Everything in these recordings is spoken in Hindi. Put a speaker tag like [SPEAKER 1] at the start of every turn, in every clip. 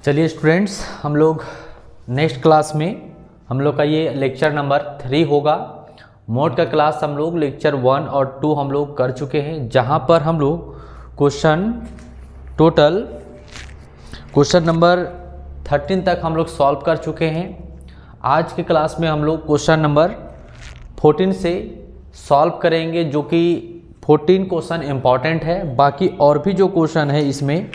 [SPEAKER 1] चलिए स्टूडेंट्स, हम लोग नेक्स्ट क्लास में हम लोग का ये लेक्चर नंबर 3 होगा। मोड का क्लास हम लोग लेक्चर 1 और 2 हम लोग कर चुके हैं, जहाँ पर हम लोग क्वेश्चन नंबर 13 तक हम लोग सॉल्व कर चुके हैं। आज के क्लास में हम लोग क्वेश्चन नंबर 14 से सॉल्व करेंगे, जो कि 14 क्वेश्चन इम्पॉर्टेंट है। बाकी और भी जो क्वेश्चन है इसमें,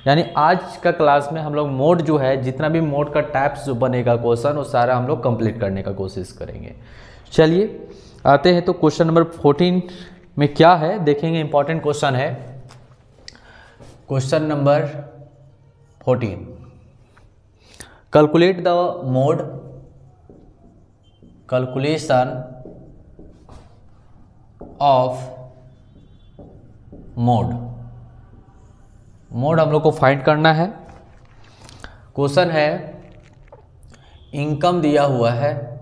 [SPEAKER 1] यानी आज का क्लास में हम लोग मोड जो है, जितना भी मोड का टाइप्स जो बनेगा क्वेश्चन, वो सारा हम लोग कंप्लीट करने का कोशिश करेंगे। चलिए आते हैं तो क्वेश्चन नंबर 14 में क्या है देखेंगे। इंपॉर्टेंट क्वेश्चन है question number 14। Calculate the mode, calculation of mode हम लोग को फाइंड करना है। क्वेश्चन है इनकम दिया हुआ है,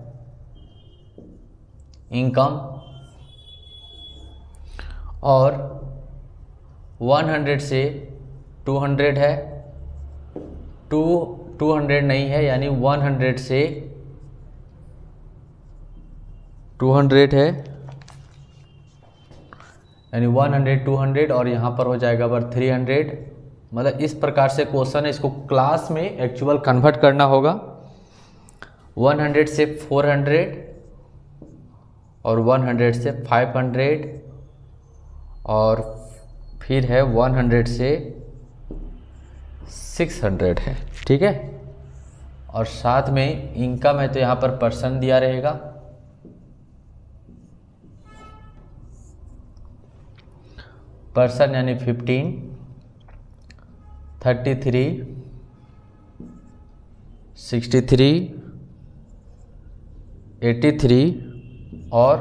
[SPEAKER 1] इनकम और 100 से 200 है, 200 नहीं है, यानी 100 से 200 है, यानी 100 200 और यहाँ पर हो जाएगा 300। मतलब इस प्रकार से क्वेश्चन है, इसको क्लास में एक्चुअल कन्वर्ट करना होगा। 100 से 400 और 100 से 500 और फिर है 100 से 600 है, ठीक है। और साथ में इनकम है तो यहाँ पर परसेंट दिया रहेगा, परसेंट यानी 15, 33, 63, 83 और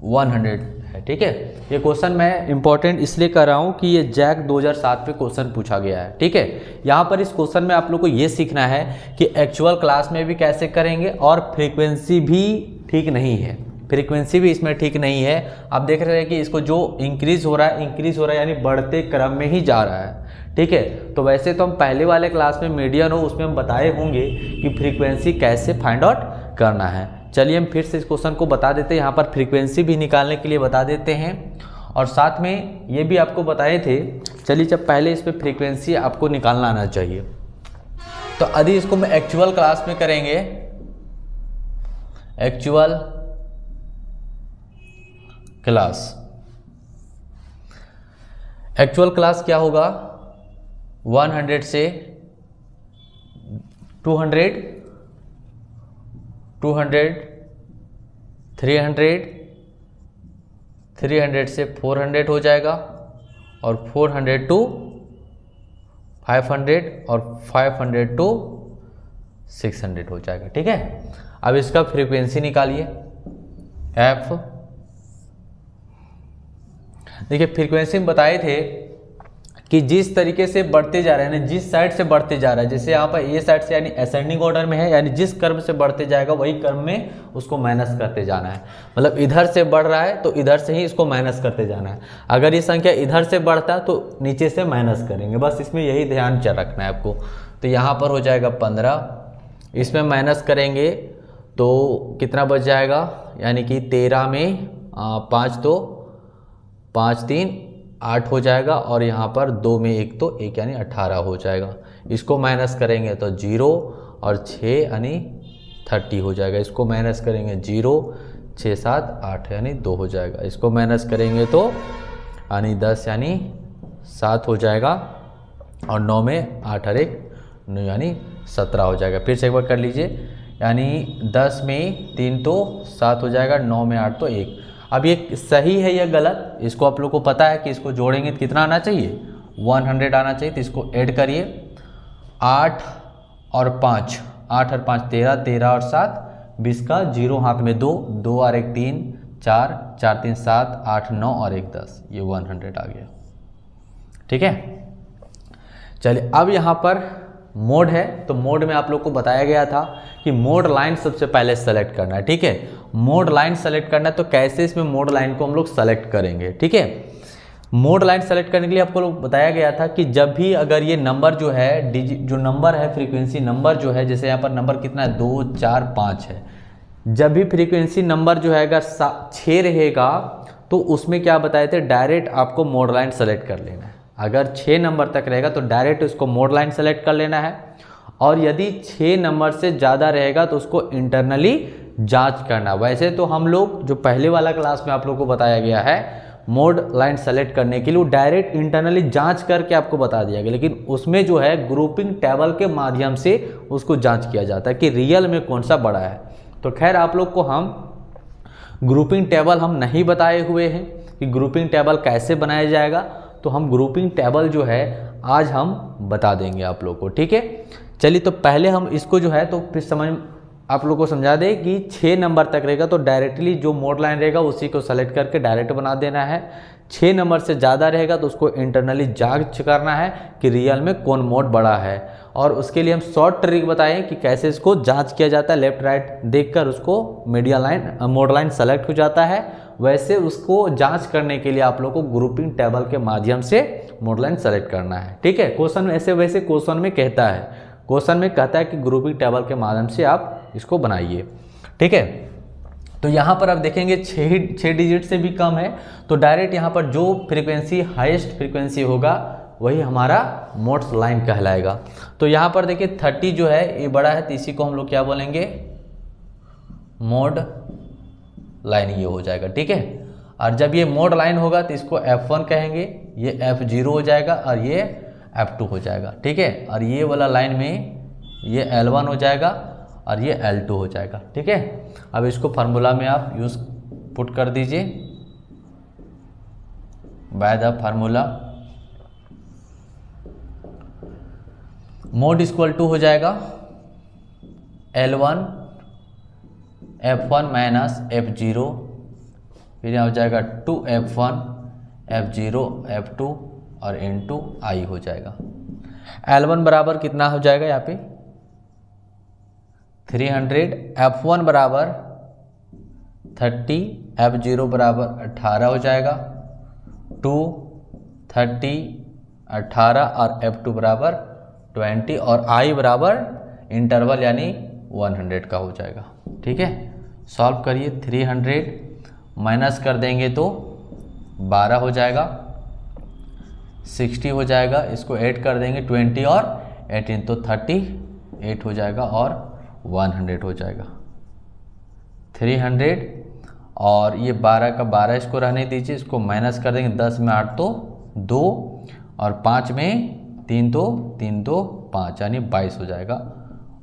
[SPEAKER 1] 100 है, ठीक है। ये क्वेश्चन मैं इंपॉर्टेंट इसलिए कर रहा हूँ कि ये जैक 2007 पे क्वेश्चन पूछा गया है, ठीक है। यहाँ पर इस क्वेश्चन में आप लोग को ये सीखना है कि एक्चुअल क्लास में भी कैसे करेंगे, और फ्रीक्वेंसी भी ठीक नहीं है, फ्रीक्वेंसी भी इसमें ठीक नहीं है। आप देख रहे हैं कि इसको जो इंक्रीज हो रहा है यानी बढ़ते क्रम में ही जा रहा है, ठीक है। तो वैसे तो हम पहले वाले क्लास में मीडियन हो उसमें हम बताए होंगे कि फ्रीक्वेंसी कैसे फाइंड आउट करना है। चलिए हम फिर से इस क्वेश्चन को बता देते हैं, यहाँ पर फ्रीक्वेंसी भी निकालने के लिए बता देते हैं, और साथ में ये भी आपको बताए थे। चलिए जब पहले इस पर फ्रीक्वेंसी आपको निकालना आना चाहिए, तो यदि इसको मैं एक्चुअल क्लास में करेंगे, एक्चुअल क्लास क्या होगा, 100 से 200, 300 से 400 हो जाएगा, और 400 टू 500 और 500 टू 600 हो जाएगा, ठीक है। अब इसका फ्रीक्वेंसी निकालिए एफ। देखिए फ्रीक्वेंसी में बताए थे कि जिस तरीके से बढ़ते जा रहे हैं, जिस साइड से बढ़ते जा रहा है, जैसे यहाँ पर ए साइड से यानी असेंडिंग ऑर्डर में है, यानी जिस क्रम से बढ़ते जाएगा वही क्रम में उसको माइनस करते जाना है। मतलब इधर से बढ़ रहा है तो इधर से ही इसको माइनस करते जाना है। अगर ये संख्या इधर से बढ़ता है तो नीचे से माइनस करेंगे, बस इसमें यही ध्यान रखना है आपको। तो यहाँ पर हो जाएगा 15, इसमें माइनस करेंगे तो कितना बच जाएगा, यानी कि 13 में 5 तो 5 3 8 हो जाएगा, और यहाँ पर 2 में 1 तो 1 यानी 18 हो जाएगा। इसको माइनस करेंगे तो 0 और 6 यानी 30 हो जाएगा। इसको माइनस करेंगे 0 6 7 8 यानी 2 हो जाएगा। इसको माइनस करेंगे तो यानी 10 यानी 7 हो जाएगा, और 9 में 8 और 1 9 यानी 17 हो जाएगा। फिर से एक बार कर लीजिए, यानी 10 में 3 तो 7 हो जाएगा, 9 में 8 तो 1। अब ये सही है या गलत, इसको आप लोग को पता है कि इसको जोड़ेंगे तो कितना आना चाहिए, 100 आना चाहिए। तो इसको ऐड करिए, 8 और 5 13, 13 और 7 20 का 0 हाथ में 2 2 और 1 3 4 4 3 7 8 9 और 1 10, ये 100 आ गया, ठीक है। चलिए अब यहाँ पर मोड है, तो मोड में आप लोग को बताया गया था कि मोड लाइन सबसे पहले सेलेक्ट करना है, ठीक है। मोड लाइन सेलेक्ट करना है, तो कैसे इसमें मोड लाइन को हम लोग सेलेक्ट करेंगे, ठीक है। मोड लाइन सेलेक्ट करने के लिए आपको बताया गया था कि जब भी अगर ये नंबर जो है जो नंबर है फ्रीक्वेंसी नंबर जो है, जैसे यहाँ पर नंबर कितना है 2 4 5 है, जब भी फ्रीक्वेंसी नंबर जो है अगर 6 रहेगा तो उसमें क्या बताए थे, डायरेक्ट आपको मोड लाइन सेलेक्ट कर लेना है। अगर 6 नंबर तक रहेगा तो डायरेक्ट उसको मोड लाइन सेलेक्ट कर लेना है, और यदि 6 नंबर से ज़्यादा रहेगा तो उसको इंटरनली जांच करना। वैसे तो हम लोग जो पहले वाला क्लास में आप लोग को बताया गया है मोड लाइन सेलेक्ट करने के लिए, वो डायरेक्ट इंटरनली जांच करके आपको बता दिया गया, लेकिन उसमें जो है ग्रुपिंग टेबल के माध्यम से उसको जांच किया जाता है कि रियल में कौन सा बड़ा है। तो खैर आप लोग को हम ग्रुपिंग टेबल हम नहीं बताए हुए हैं कि ग्रुपिंग टेबल कैसे बनाया जाएगा, तो हम ग्रुपिंग टेबल जो है आज हम बता देंगे आप लोग को, ठीक है। चलिए तो पहले हम इसको जो है तो फिर समझ आप लोग को समझा दें कि 6 नंबर तक रहेगा तो डायरेक्टली जो मोड लाइन रहेगा उसी को सेलेक्ट करके डायरेक्ट बना देना है। 6 नंबर से ज़्यादा रहेगा तो उसको इंटरनली जांच करना है कि रियल में कौन मोड बड़ा है, और उसके लिए हम शॉर्ट ट्रिक बताएं कि कैसे इसको जांच किया जाता है। लेफ्ट राइट देखकर उसको media line mode line select हो जाता है। वैसे उसको जांच करने के लिए आप लोग को ग्रुपिंग टेबल के माध्यम से मोड लाइन सेलेक्ट करना है, ठीक है। क्वेश्चन ऐसे वैसे क्वेश्चन में कहता है, क्वेश्चन में कहता है कि ग्रुपिंग टेबल के माध्यम से आप इसको बनाइए, ठीक है। तो यहाँ पर आप देखेंगे 6 डिजिट से भी कम है तो डायरेक्ट यहाँ पर जो फ्रीक्वेंसी हाईएस्ट फ्रीक्वेंसी होगा वही हमारा मोड लाइन कहलाएगा। तो यहाँ पर देखिए 30 जो है ये बड़ा है तो इसी को हम लोग क्या बोलेंगे, मोड लाइन ये हो जाएगा, ठीक है। और जब ये मोड लाइन होगा तो इसको F1 कहेंगे, ये F0 हो जाएगा और ये F2 हो जाएगा, ठीक है। और ये वाला लाइन में ये L1 हो जाएगा और ये L2 हो जाएगा, ठीक है। अब इसको फार्मूला में आप यूज पुट कर दीजिए, by the formula mode equal to हो जाएगा L1 F1 माइनस F0, फिर यहाँ हो जाएगा 2F1 F0 F2 और इनटू I हो जाएगा। L1 बराबर कितना हो जाएगा यहाँ पे 300, F1 बराबर 30, F0 बराबर 18 हो जाएगा, 2 30 18 और F2 बराबर 20 और I बराबर इंटरवल यानी 100 का हो जाएगा, ठीक है। सॉल्व करिए, 300 माइनस कर देंगे तो 12 हो जाएगा, 60 हो जाएगा, इसको ऐड कर देंगे 20 और 18 तो 38 हो जाएगा और 100 हो जाएगा। 300 और ये 12 का 12 इसको रहने दीजिए, इसको माइनस कर देंगे, 10 में 8 तो 2 और 5 में 3 तो 3 तो 5 यानी 22 हो जाएगा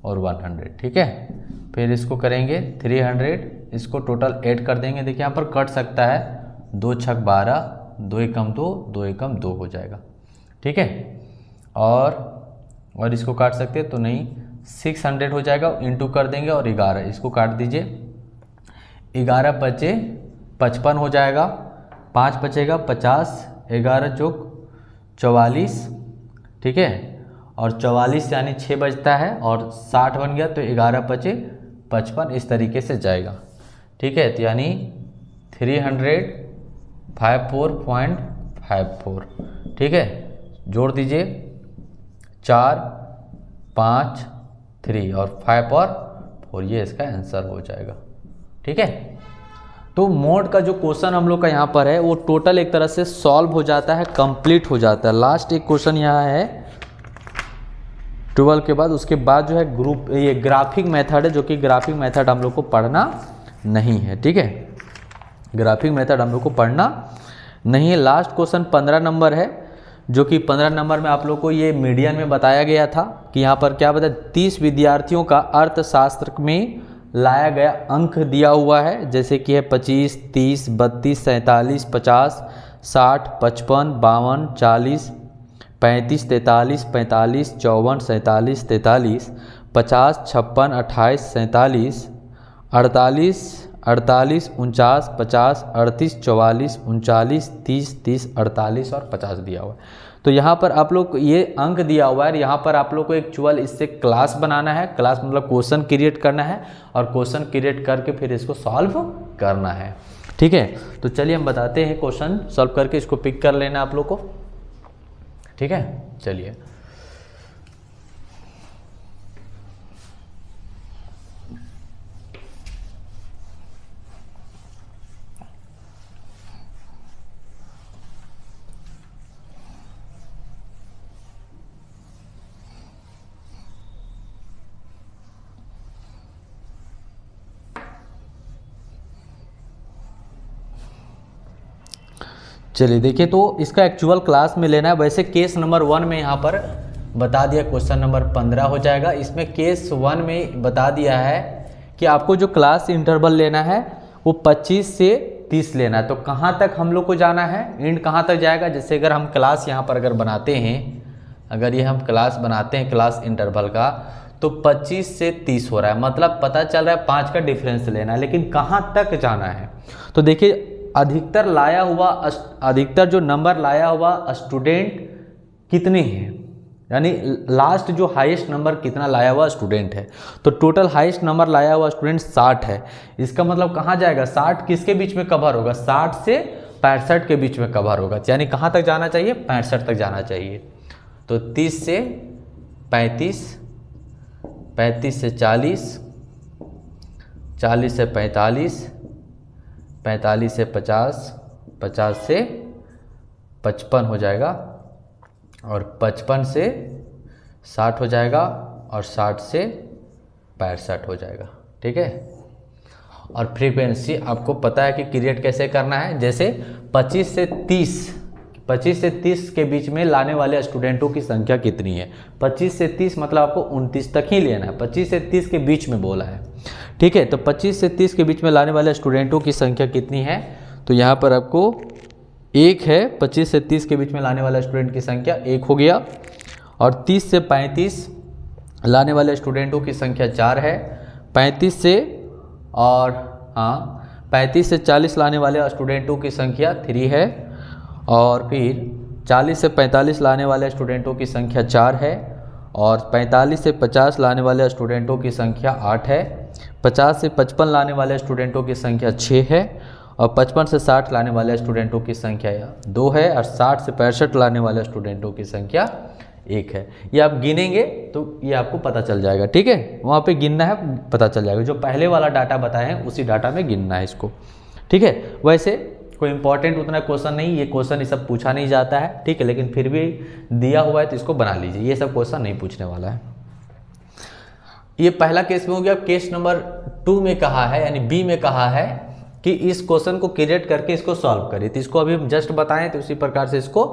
[SPEAKER 1] और 100, ठीक है। फिर इसको करेंगे 300, इसको टोटल ऐड कर देंगे, देखिए यहाँ पर कट सकता है, 2 छक 12, 2 एकम 2, 2 एकम 2 हो जाएगा, ठीक है। और इसको काट सकते हैं तो नहीं, 600 हो जाएगा, इंटू कर देंगे और 11 इसको काट दीजिए, 11 बचे 55 हो जाएगा, 5 बचेगा 50, 11 चौक 44, ठीक है। और 44 यानी 6 बचता है और 60 बन गया तो 11 बचे 55, इस तरीके से जाएगा, ठीक है। तो यानी 354.54, ठीक है। जोड़ दीजिए 4 5 3 और 5 और 4, ये इसका आंसर हो जाएगा, ठीक है। तो मोड का जो क्वेश्चन हम लोग का यहाँ पर है वो टोटल एक तरह से सॉल्व हो जाता है, कंप्लीट हो जाता है। लास्ट एक क्वेश्चन यहाँ है 12 के बाद, उसके बाद जो है ये ग्राफिक मेथड है, जो कि ग्राफिक मेथड हम लोग को पढ़ना नहीं है, ठीक है। ग्राफिक मेथड हम लोग को पढ़ना नहीं है। लास्ट क्वेश्चन 15 नंबर है, जो कि 15 नंबर में आप लोग को ये मीडियन में बताया गया था कि यहाँ पर क्या बताया, 30 विद्यार्थियों का अर्थशास्त्र में लाया गया अंक दिया हुआ है, जैसे कि है 25 30 32 47 50 60 55 52 40 35 43 45 54 47 43 50 56 28 47 48 48 49 50 38 44 39 30 30 48 और 50 दिया हुआ है। तो यहाँ पर आप लोग ये अंक दिया हुआ है, यहाँ पर आप लोग को एक्चुअल इससे क्लास बनाना है, क्लास मतलब क्वेश्चन क्रिएट करना है और क्वेश्चन क्रिएट करके फिर इसको सॉल्व करना है, ठीक है, तो चलिए हम बताते हैं क्वेश्चन सॉल्व करके, इसको पिक कर लेना आप लोग को। ठीक है, चलिए चलिए देखिए, तो इसका एक्चुअल क्लास में लेना है। वैसे केस नंबर 1 में यहाँ पर बता दिया, क्वेश्चन नंबर 15 हो जाएगा। इसमें केस 1 में बता दिया है कि आपको जो क्लास इंटरवल लेना है वो 25 से 30 लेना है। तो कहाँ तक हम लोग को जाना है, एंड कहाँ तक जाएगा? जैसे अगर हम क्लास यहाँ पर अगर बनाते हैं, अगर ये हम क्लास बनाते हैं क्लास इंटरवल का, तो 25 से 30 हो रहा है, मतलब पता चल रहा है 5 का डिफरेंस लेना है। लेकिन कहाँ तक जाना है? तो देखिए, अधिकतर जो नंबर लाया हुआ स्टूडेंट कितने हैं, यानी लास्ट जो हाईएस्ट नंबर कितना लाया हुआ स्टूडेंट है। तो टोटल हाईएस्ट नंबर लाया हुआ स्टूडेंट 60 है। इसका मतलब कहाँ जाएगा? 60 किसके बीच में कवर होगा? 60 से 65 के बीच में कवर होगा। यानी कहाँ तक जाना चाहिए? 65 तक जाना चाहिए। तो 30 से 35, 35 से 40, 40 से 45, 45 से 50, 50 से 55 हो जाएगा, और 55 से 60 हो जाएगा, और 60 से 65 हो जाएगा। ठीक है, और फ्रीक्वेंसी आपको पता है कि क्रिएट कैसे करना है। जैसे 25 से 30 के बीच में लाने वाले स्टूडेंटों की संख्या कितनी है? 25 से 30 मतलब आपको 29 तक ही लेना है। 25 से 30 के बीच में बोला है। ठीक है, तो 25 से 30 के बीच में लाने वाले स्टूडेंटों की संख्या कितनी है? तो यहाँ पर आपको 1 है। 25 से 30 के बीच में लाने वाले स्टूडेंट की संख्या 1 हो गया। और 30 से 35 लाने वाले स्टूडेंटों की संख्या 4 है। 35 से 40 लाने वाले स्टूडेंटों की संख्या 3 है। और फिर 40 से 45 लाने वाले स्टूडेंटों की संख्या 4 है। और 45 से 50 लाने वाले स्टूडेंटों की संख्या 8 है। 50 से 55 लाने वाले स्टूडेंटों की संख्या 6 है। और 55 से 60 लाने वाले स्टूडेंटों की संख्या 2 है। और 60 से 65 लाने वाले स्टूडेंटों की संख्या 1 है। ये आप गिनेंगे तो ये आपको पता चल जाएगा। ठीक है, वहाँ पे गिनना है, पता चल जाएगा। जो पहले वाला डाटा बताए हैं उसी डाटा में गिनना है इसको। ठीक है, वैसे कोई इंपॉर्टेंट उतना क्वेश्चन नहीं, ये क्वेश्चन ये सब पूछा नहीं जाता है। ठीक है, लेकिन फिर भी दिया हुआ है तो इसको बना लीजिए, ये सब क्वेश्चन नहीं पूछने वाला है। ये पहला केस में हो गया। केस नंबर 2 में कहा है, यानी बी में कहा है कि इस क्वेश्चन को क्रिएट करके इसको सॉल्व करिए। तो इसको अभी हम जस्ट बताएं तो उसी प्रकार से इसको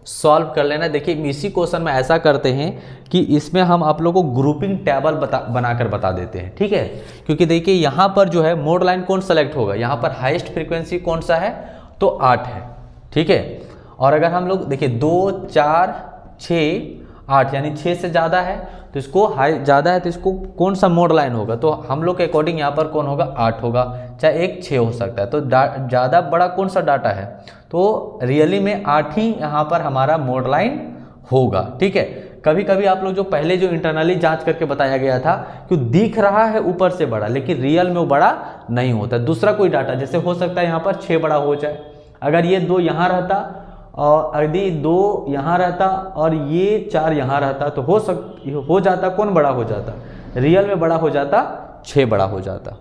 [SPEAKER 1] सॉल्व कर लेना। देखिए, इसी क्वेश्चन में ऐसा करते हैं कि इसमें हम आप लोगों को ग्रुपिंग टेबल बनाकर बता देते हैं। ठीक है, क्योंकि देखिए यहाँ पर जो है मोड लाइन कौन सेलेक्ट होगा, यहाँ पर हाईएस्ट फ्रीक्वेंसी कौन सा है? तो 8 है। ठीक है, और अगर हम लोग देखिए 2, 4, 6, 8 यानी 6 से ज़्यादा है तो इसको ज़्यादा है तो इसको कौन सा मोड लाइन होगा? तो हम लोग के अकॉर्डिंग यहाँ पर कौन होगा? 8 होगा, चाहे एक 6 हो सकता है। तो ज़्यादा बड़ा कौन सा डाटा है? तो रियली में 8 ही यहाँ पर हमारा मोड लाइन होगा। ठीक है, कभी कभी आप लोग जो पहले जो इंटरनली जांच करके बताया गया था कि दिख रहा है ऊपर से बड़ा, लेकिन रियल में वो बड़ा नहीं होता। दूसरा कोई डाटा जैसे हो सकता है यहाँ पर 6 बड़ा हो जाए, अगर ये 2 यहाँ रहता और यदि 2 यहाँ रहता और ये 4 यहाँ रहता तो हो जाता कौन बड़ा हो जाता? रियल में बड़ा हो जाता 6 बड़ा हो जाता।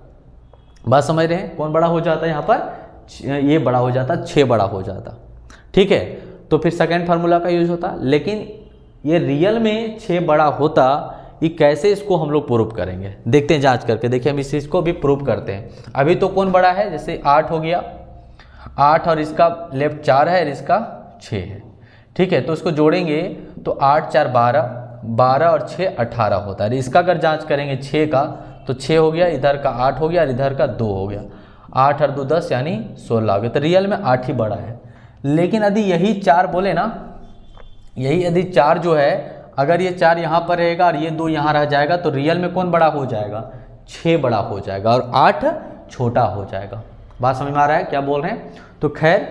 [SPEAKER 1] बात समझ रहे हैं? कौन बड़ा हो जाता? यहाँ पर ये बड़ा हो जाता, 6 बड़ा हो जाता। ठीक है, तो फिर सेकेंड फार्मूला का यूज होता। लेकिन ये रियल में 6 बड़ा होता, ये कैसे इसको हम लोग प्रूव करेंगे? देखते हैं जांच करके। देखिए हम इस चीज़ को भी प्रूव करते हैं। अभी तो कौन बड़ा है? जैसे 8 हो गया, 8 और इसका लेफ्ट 4 है और इसका 6 है। ठीक है, तो इसको जोड़ेंगे तो 8 4 12, 12 और 6 18 होता है। इसका अगर जांच करेंगे 6 का तो 6 हो गया, इधर का 8 हो गया और इधर का 2 हो गया। 8 और 2 10 यानी 16 हो गया। तो रियल में 8 ही बड़ा है। लेकिन यदि यही 4 बोले ना, यही यदि 4 जो है, अगर ये 4 यहाँ पर रहेगा और ये 2 यहाँ रह जाएगा तो रियल में कौन बड़ा हो जाएगा? 6 बड़ा हो जाएगा और 8 छोटा हो जाएगा। बात समझ में आ रहा है क्या बोल रहे हैं? तो खैर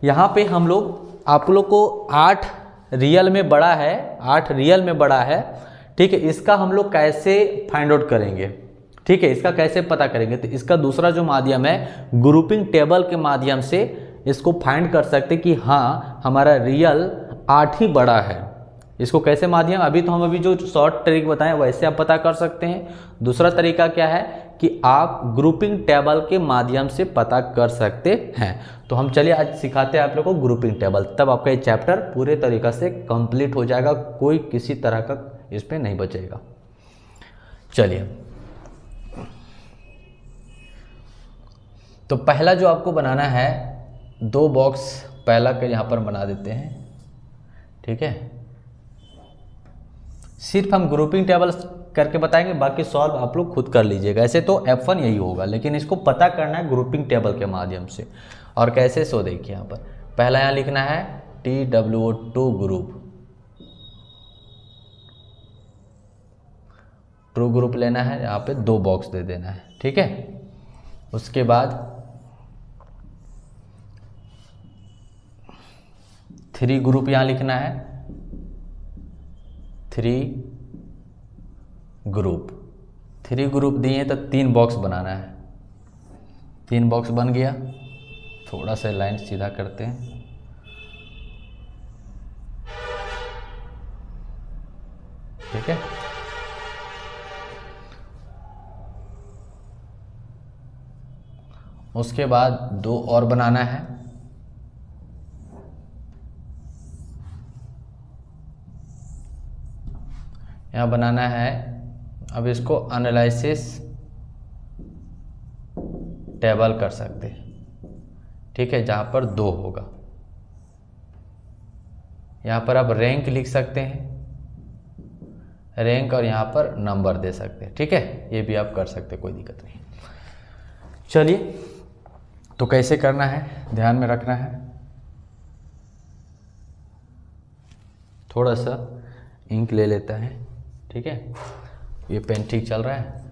[SPEAKER 1] यहाँ पे हम लोग आप लोग को 8 रियल में बड़ा है, 8 रियल में बड़ा है। ठीक है, इसका हम लोग कैसे फाइंड आउट करेंगे? ठीक है, इसका कैसे पता करेंगे? तो इसका दूसरा जो माध्यम है, ग्रुपिंग टेबल के माध्यम से इसको फाइंड कर सकते कि हाँ हमारा रियल 8 ही बड़ा है। इसको कैसे माध्यम, अभी तो हम जो शॉर्ट ट्रिक बताएं वैसे आप पता कर सकते हैं। दूसरा तरीका क्या है कि आप ग्रुपिंग टेबल के माध्यम से पता कर सकते हैं। तो हम चलिए आज सिखाते हैं आप लोगों को ग्रुपिंग टेबल, तब आपका ये चैप्टर पूरे तरीका से कंप्लीट हो जाएगा, कोई किसी तरह का इसमें नहीं बचेगा। चलिए, तो पहला जो आपको बनाना है, 2 बॉक्स पहला के यहाँ पर बना देते हैं। ठीक है, सिर्फ हम ग्रुपिंग टेबल करके बताएंगे, बाकी सॉल्व आप लोग खुद कर लीजिएगा। ऐसे तो F1 यही होगा, लेकिन इसको पता करना है ग्रुपिंग टेबल के माध्यम से। और कैसे, सो देखिए यहाँ पर पहला यहाँ लिखना है TWO2 ग्रुप, ट्रू ग्रुप लेना है, यहाँ पे 2 बॉक्स दे देना है। ठीक है, उसके बाद 3 ग्रुप यहाँ लिखना है, 3 ग्रुप दिए तो 3 बॉक्स बनाना है। 3 बॉक्स बन गया, थोड़ा सा लाइन सीधा करते हैं। ठीक है, उसके बाद 2 और बनाना है। यहाँ बनाना है, अब इसको एनालिसिस टेबल कर सकते हैं। ठीक है, जहाँ पर 2 होगा, यहाँ पर आप रैंक लिख सकते हैं, रैंक, और यहाँ पर नंबर दे सकते हैं। ठीक है, ये भी आप कर सकते हैं, कोई दिक्कत नहीं। चलिए, तो कैसे करना है ध्यान में रखना है। थोड़ा सा इंक ले लेता है। ठीक है, ये पेन ठीक चल रहा है,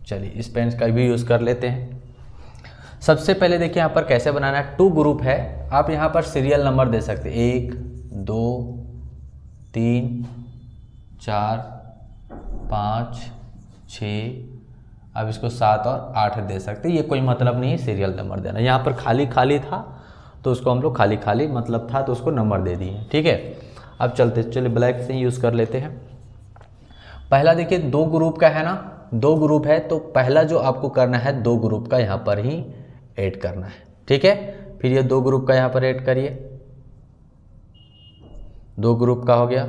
[SPEAKER 1] चलिए इस पेन का भी यूज़ कर लेते हैं। सबसे पहले देखिए यहाँ पर कैसे बनाना है। 2 ग्रुप है, आप यहाँ पर सीरियल नंबर दे सकते हैं, 1 2 3 4 5 6, अब इसको 7 और 8 दे सकते हैं। ये कोई मतलब नहीं है सीरियल नंबर देना। यहाँ पर खाली खाली था तो उसको हम लोग खाली खाली मतलब था तो उसको नंबर दे दिए। ठीक है, अब चलते, चलिए ब्लैक से ही यूज़ कर लेते हैं। पहला देखिए 2 ग्रुप का है ना, 2 ग्रुप है, तो पहला जो आपको करना है 2 ग्रुप का यहाँ पर ही ऐड करना है। ठीक है, फिर ये 2 ग्रुप का यहाँ पर ऐड करिए, 2 ग्रुप का हो गया,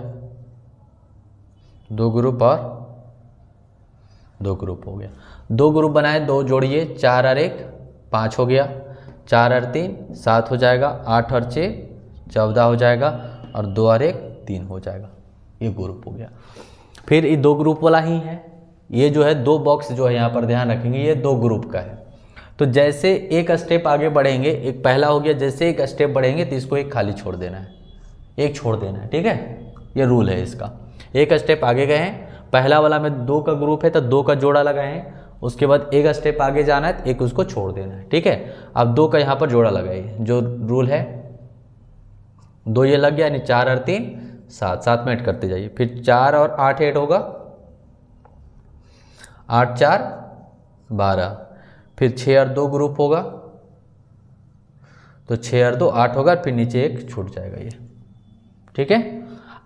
[SPEAKER 1] 2 ग्रुप और 2 ग्रुप हो गया। 2 ग्रुप बनाए, 2 जोड़िए, 4 और 1 5 हो गया, 4 और 3 7 हो जाएगा, 8 और 6 14 हो जाएगा, और 2 और 1 3 हो जाएगा। ये ग्रुप हो गया। फिर ये 2 ग्रुप वाला ही है, ये जो है 2 बॉक्स जो है यहाँ पर ध्यान रखेंगे, ये 2 ग्रुप का है। तो जैसे एक स्टेप आगे बढ़ेंगे, एक पहला हो गया, जैसे एक स्टेप बढ़ेंगे तो इसको एक खाली छोड़ देना है, एक छोड़ देना है। ठीक है, ये रूल है इसका। एक स्टेप आगे गए हैं, पहला वाला में 2 का ग्रुप है तो 2 का जोड़ा लगाए हैं, उसके बाद एक स्टेप आगे जाना है तो एक उसको छोड़ देना है। ठीक है, अब 2 का यहाँ पर जोड़ा लगाइए, जो रूल है 2 ये लग गया, यानी 4 और 3 7, 7 में ऐड करते जाइए। फिर 4 और 8 ऐड होगा, 8 4 12, फिर 6 और 2 ग्रुप होगा, तो 6 और 2 8 होगा, फिर नीचे एक छूट जाएगा ये। ठीक है,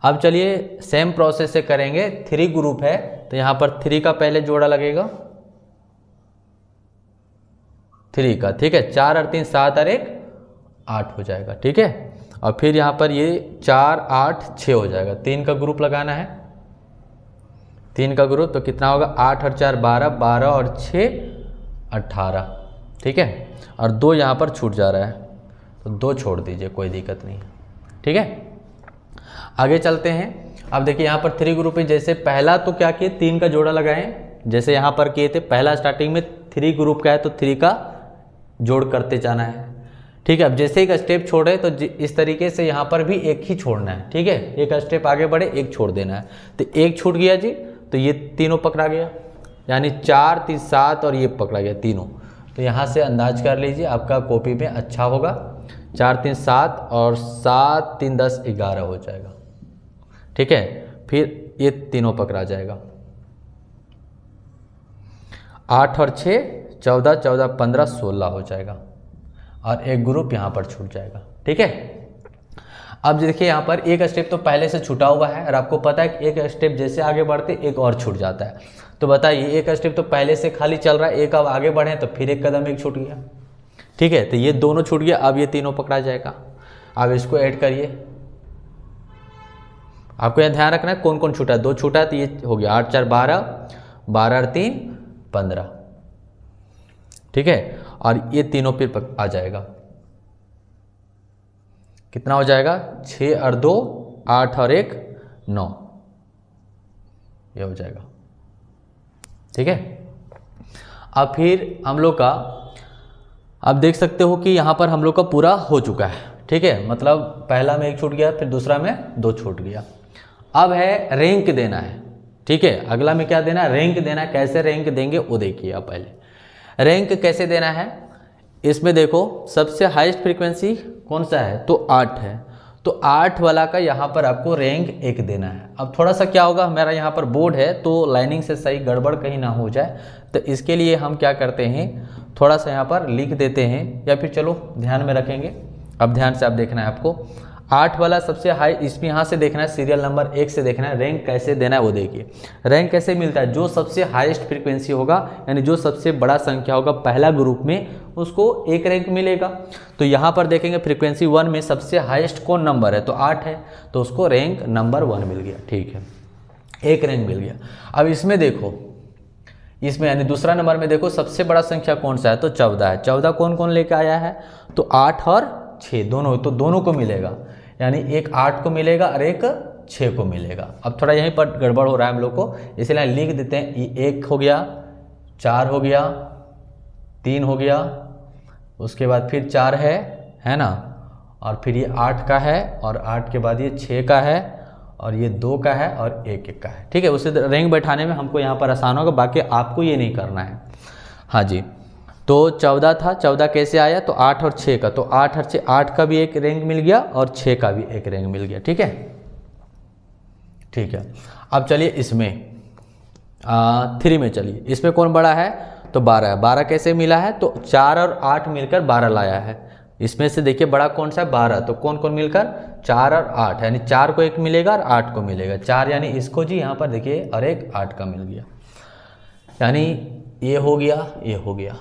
[SPEAKER 1] अब चलिए सेम प्रोसेस से करेंगे। 3 ग्रुप है तो यहाँ पर 3 का पहले जोड़ा लगेगा, 3 का। ठीक है, 4 और 3 7 और 1 8 हो जाएगा। ठीक है, और फिर यहाँ पर ये 4 8 6 हो जाएगा, 3 का ग्रुप लगाना है, 3 का ग्रुप, तो कितना होगा, 8 और 4 12, 12 और 6 18। ठीक है, और 2 यहाँ पर छूट जा रहा है तो 2 छोड़ दीजिए, कोई दिक्कत नहीं। ठीक है, आगे चलते हैं। अब देखिए यहाँ पर 3 ग्रुप है, जैसे पहला तो क्या किए, 3 का जोड़ा लगाएं, जैसे यहाँ पर किए थे। पहला स्टार्टिंग में 3 ग्रुप का है तो 3 का जोड़ करते जाना है। ठीक है, अब जैसे एक स्टेप छोड़े तो इस तरीके से यहाँ पर भी एक ही छोड़ना है। ठीक है, एक स्टेप आगे बढ़े, एक छोड़ देना है, तो एक छूट गया जी, तो ये तीनों पकड़ा गया, यानी 4 3 7 और ये पकड़ा गया तीनों। तो यहाँ से अंदाज कर लीजिए आपका कॉपी में अच्छा होगा, 4 3 7 और 7 3 10 11 हो जाएगा। ठीक है, फिर ये तीनों पकड़ा जाएगा। 8 और 6 14, 14 15 16 हो जाएगा और एक ग्रुप यहाँ पर छूट जाएगा। ठीक है, अब देखिए यहाँ पर एक स्टेप तो पहले से छूटा हुआ है और आपको पता है कि एक स्टेप जैसे आगे बढ़ते एक और छूट जाता है। तो बताइए, एक स्टेप तो पहले से खाली चल रहा है, एक अब आगे बढ़े तो फिर एक कदम एक छूट गया। ठीक है, तो ये दोनों छूट गया, अब ये तीनों पकड़ा जाएगा। अब इसको ऐड करिए, आपको यहाँ ध्यान रखना है कौन कौन छूटा है। 2 छूटा तो ये हो गया 8 4 12, 12 और 3 15। ठीक है, और ये तीनों फिर आ जाएगा, कितना हो जाएगा 6 और 2 8 और 1 9, ये हो जाएगा। ठीक है, अब फिर हम लोग का आप देख सकते हो कि यहाँ पर हम लोग का पूरा हो चुका है। ठीक है, मतलब पहला में 1 छूट गया, फिर दूसरा में 2 छूट गया। अब है रैंक देना है। ठीक है, अगला में क्या देना है, रैंक देना है। कैसे रैंक देंगे वो देखिए। आप पहले रैंक कैसे देना है, इसमें देखो सबसे हाईएस्ट फ्रीक्वेंसी कौन सा है, तो 8 है, तो 8 वाला का यहाँ पर आपको रैंक 1 देना है। अब थोड़ा सा क्या होगा, मेरा यहाँ पर बोर्ड है तो लाइनिंग से सही गड़बड़ कहीं ना हो जाए, तो इसके लिए हम क्या करते हैं, थोड़ा सा यहाँ पर लिख देते हैं, या फिर चलो ध्यान में रखेंगे। अब ध्यान से आप देखना है आपको, 8 वाला सबसे हाई, इसमें यहाँ से देखना है, सीरियल नंबर 1 से देखना है। रैंक कैसे देना है वो देखिए। रैंक कैसे मिलता है, जो सबसे हाईएस्ट फ्रीक्वेंसी होगा, यानी जो सबसे बड़ा संख्या होगा पहला ग्रुप में, उसको 1 रैंक मिलेगा। तो यहाँ पर देखेंगे फ्रीक्वेंसी 1 में सबसे हाईएस्ट कौन नंबर है, तो 8 है, तो उसको रैंक नंबर 1 मिल गया। ठीक है, 1 रैंक मिल गया। अब इसमें देखो, इसमें यानी दूसरा नंबर में देखो सबसे बड़ा संख्या कौन सा है, तो 14 है। 14 कौन कौन लेके आया है, तो 8 और 6 दोनों, तो दोनों को मिलेगा, यानी एक 8 को मिलेगा और एक 6 को मिलेगा। अब थोड़ा यहीं पर गड़बड़ हो रहा है हम लोग को, इसलिए लिख देते हैं। ये 1 हो गया, 4 हो गया, 3 हो गया, उसके बाद फिर 4 है ना, और फिर ये 8 का है, और 8 के बाद ये 6 का है, और ये 2 का है, और 1 1 का है। ठीक है, उससे रैंक बैठाने में हमको यहाँ पर आसान होगा, बाकी आपको ये नहीं करना है। हाँ जी, तो 14 था, 14 कैसे आया, तो 8 और 6 का, तो 8 और 6, 8 का भी 1 रैंक मिल गया और 6 का भी 1 रैंक मिल गया। ठीक है, ठीक है। अब चलिए इसमें 3 में चलिए, इसमें कौन बड़ा है, तो 12 है। 12 कैसे मिला है, तो 4 और 8 मिलकर 12 लाया है। इसमें से देखिए बड़ा कौन सा है, 12, तो कौन कौन मिलकर 4 और 8, यानी 4 को 1 मिलेगा और 8 को मिलेगा। 4 यानी इसको जी यहाँ पर देखिए, और एक 8 का मिल गया, यानी ये हो गया, ये हो गया।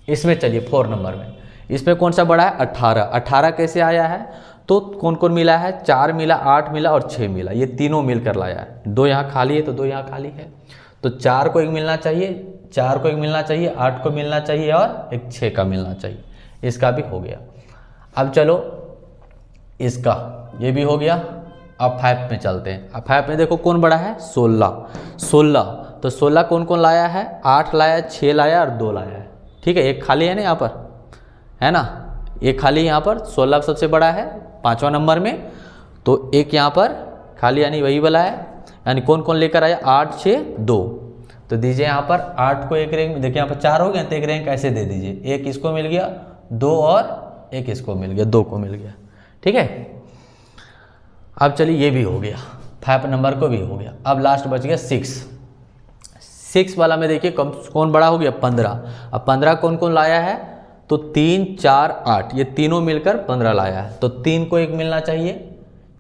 [SPEAKER 1] इसमें चलिए 4 नंबर में, इसमें कौन सा बड़ा है, 18। 18 कैसे आया है, तो कौन कौन मिला है, 4 मिला, 8 मिला और 6 मिला, ये तीनों मिलकर लाया है। 2 यहाँ खाली है तो 2 यहाँ खाली है, तो 4 को 1 मिलना चाहिए, 4 को 1 मिलना चाहिए, 8 को मिलना चाहिए, और एक 6 का मिलना चाहिए। इसका भी हो गया। अब चलो इसका, ये भी हो गया। अब 5 में चलते हैं। अब 5 में देखो कौन बड़ा है, 16। तो 16 कौन कौन लाया है, 8 लाया, 6 लाया और 2 लाया है। ठीक है, एक खाली है ना यहाँ पर, है ना, एक खाली यहाँ पर। 16 सबसे बड़ा है 5वां नंबर में, तो एक यहाँ पर खाली, यानी वही वाला है। यानी कौन कौन लेकर आया, 8 6 2, तो दीजिए यहाँ पर 8 को 1 रैंक, देखिए यहाँ पर 4 हो गया, तो 1 रैंक ऐसे दे दीजिए। 1 इसको मिल गया, 2 और 1 इसको मिल गया, 2 को मिल गया। ठीक है, अब चलिए ये भी हो गया, 5 नंबर को भी हो गया। अब लास्ट बच गया 6 वाला में देखिए कौन बड़ा हो गया, 15। अब 15 कौन कौन लाया है, तो 3 4 8, ये तीनों मिलकर 15 लाया है। तो 3 को 1 मिलना चाहिए,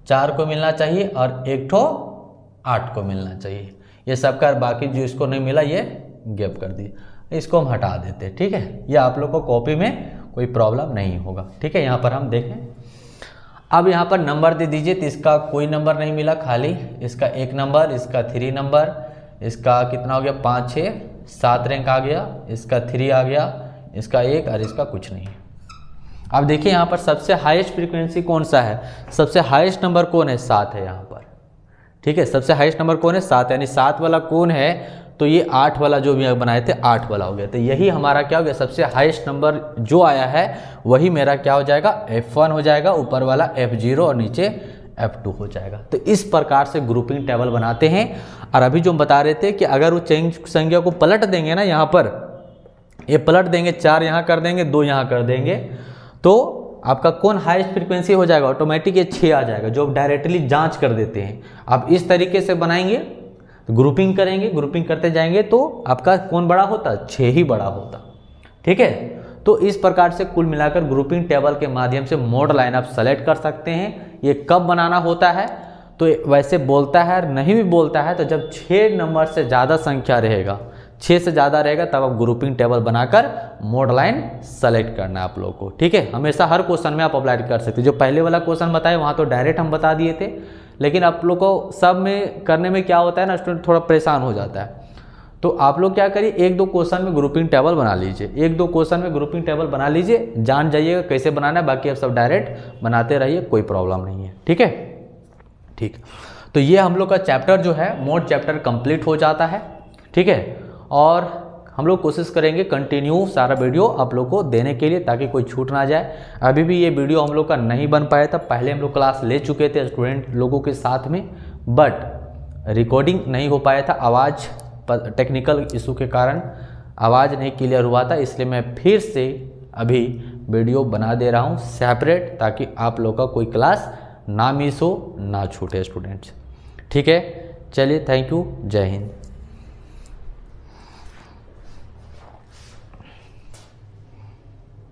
[SPEAKER 1] 4 को मिलना चाहिए, और 1 ठो 8 को मिलना चाहिए। ये सबका, बाकी जो इसको नहीं मिला ये गैप कर दिए, इसको हम हटा देते हैं। ठीक है, ये आप लोग को कॉपी में कोई प्रॉब्लम नहीं होगा। ठीक है, यहाँ पर हम देखें। अब यहाँ पर नंबर दे दीजिए, तो इसका कोई नंबर नहीं मिला, खाली इसका 1 नंबर, इसका 3 नंबर, इसका कितना हो गया, 5 6 7 रैंक आ गया, इसका 3 आ गया, इसका 1, और इसका कुछ नहीं। अब देखिए यहाँ पर सबसे हाईएस्ट फ्रीक्वेंसी कौन सा है, सबसे हाईएस्ट नंबर कौन है, 7 है यहाँ पर। ठीक है, सबसे हाईएस्ट नंबर कौन है, 7, यानी 7 वाला कौन है, तो ये 8 वाला जो भी बनाए थे 8 वाला हो गया। तो यही हमारा क्या हो गया, सबसे हाईएस्ट नंबर जो आया है वही मेरा क्या हो जाएगा, F1 हो जाएगा, ऊपर वाला F0 और नीचे F2 हो जाएगा। तो इस प्रकार से ग्रुपिंग टेबल बनाते हैं। और अभी जो हम बता रहे थे कि अगर वो चेंज संख्या को पलट देंगे ना, यहाँ पर ये पलट देंगे, 4 यहाँ कर देंगे, 2 यहाँ कर देंगे, तो आपका कौन हाईएस्ट फ्रीक्वेंसी हो जाएगा, ऑटोमेटिक ये 6 आ जाएगा, जो डायरेक्टली जांच कर देते हैं। आप इस तरीके से बनाएंगे तो ग्रुपिंग करेंगे, ग्रुपिंग करते जाएंगे तो आपका कौन बड़ा होता, 6 ही बड़ा होता। ठीक है, तो इस प्रकार से कुल मिलाकर ग्रुपिंग टेबल के माध्यम से मोड लाइन आप सेलेक्ट कर सकते हैं। ये कब बनाना होता है, तो वैसे बोलता है नहीं भी बोलता है, तो जब 6 नंबर से ज़्यादा संख्या रहेगा, 6 से ज़्यादा रहेगा, तब आप ग्रुपिंग टेबल बनाकर मोड लाइन सेलेक्ट करना है आप लोग को। ठीक है, हमेशा हर क्वेश्चन में आप अप्लाई कर सकते हैं। जो पहले वाला क्वेश्चन बताए वहाँ तो डायरेक्ट हम बता दिए थे, लेकिन आप लोग को सब में करने में क्या होता है ना, स्टूडेंट थोड़ा परेशान हो जाता है। तो आप लोग क्या करिए, 1-2 क्वेश्चन में ग्रुपिंग टेबल बना लीजिए, 1-2 क्वेश्चन में ग्रुपिंग टेबल बना लीजिए, जान जाइएगा कैसे बनाना है, बाकी आप सब डायरेक्ट बनाते रहिए, कोई प्रॉब्लम नहीं है। ठीक है, ठीक। तो ये हम लोग का चैप्टर जो है मोड चैप्टर कंप्लीट हो जाता है। ठीक है, और हम लोग कोशिश करेंगे कंटिन्यू सारा वीडियो आप लोग को देने के लिए, ताकि कोई छूट ना जाए। अभी भी ये वीडियो हम लोग का नहीं बन पाया था, पहले हम लोग क्लास ले चुके थे स्टूडेंट लोगों के साथ में, बट रिकॉर्डिंग नहीं हो पाया था, आवाज़ टेक्निकल इशू के कारण आवाज़ नहीं क्लियर हुआ था, इसलिए मैं फिर से अभी वीडियो बना दे रहा हूँ सेपरेट, ताकि आप लोग का कोई क्लास ना मिस हो, ना छूटे स्टूडेंट्स। ठीक है, चलिए, थैंक यू, जय हिंद।